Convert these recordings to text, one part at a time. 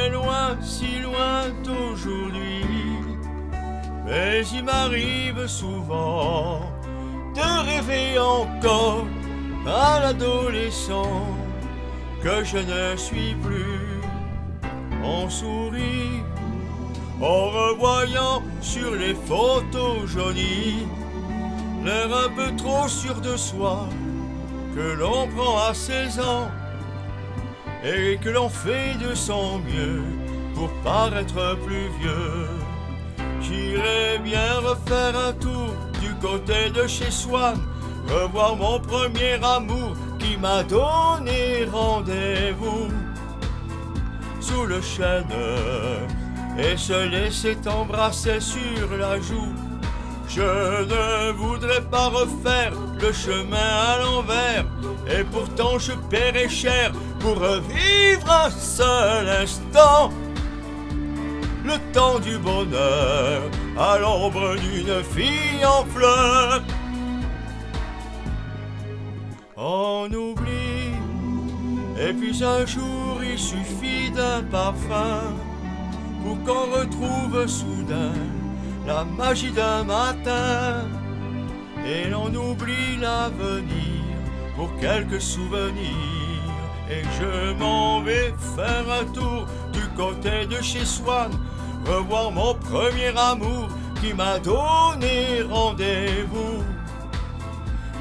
est loin, si loin d'aujourd'hui. Mais il m'arrive souvent de rêver encore à l'adolescent que je ne suis plus. On sourit en revoyant sur les photos jaunies l'air un peu trop sûr de soi que l'on prend à 16 ans et que l'on fait de son mieux pour paraître plus vieux. J'irais bien refaire un tour du côté de chez Swann, revoir mon premier amour qui m'a donné rendez-vous sous le chêne et se laisser embrasser sur la joue. Je ne voudrais pas refaire le chemin à l'envers, et pourtant je paierais cher pour revivre un seul instant. Le temps du bonheur à l'ombre d'une fille en fleurs. On oublie, et puis un jour il suffit d'un parfum pour qu'on retrouve soudain la magie d'un matin. Et l'on oublie l'avenir pour quelques souvenirs. Et je m'en vais faire un tour du côté de chez Swann, revoir mon premier amour qui m'a donné rendez-vous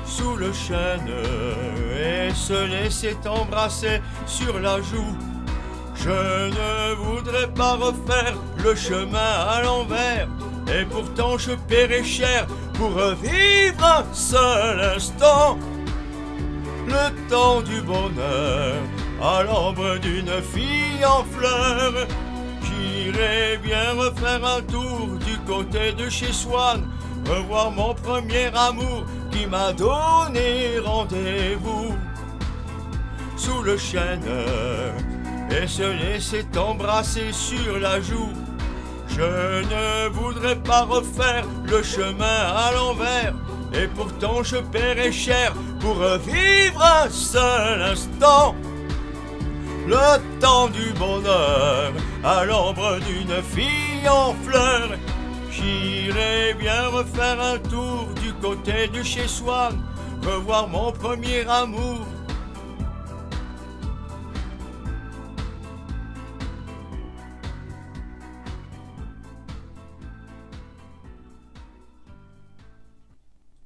sous le chêne et se laisser embrasser sur la joue. Je ne voudrais pas refaire le chemin à l'envers, et pourtant je paierais cher pour revivre un seul instant. Le temps du bonheur à l'ombre d'une fille en fleurs. J'irais bien refaire un tour du côté de chez Swann, revoir mon premier amour qui m'a donné rendez-vous sous le chêne et se laisser embrasser sur la joue. Je ne voudrais pas refaire le chemin à l'envers, et pourtant je paierais cher pour revivre un seul instant. Le temps du bonheur à l'ombre d'une fille en fleurs. J'irais bien refaire un tour du côté de chez Swann, revoir mon premier amour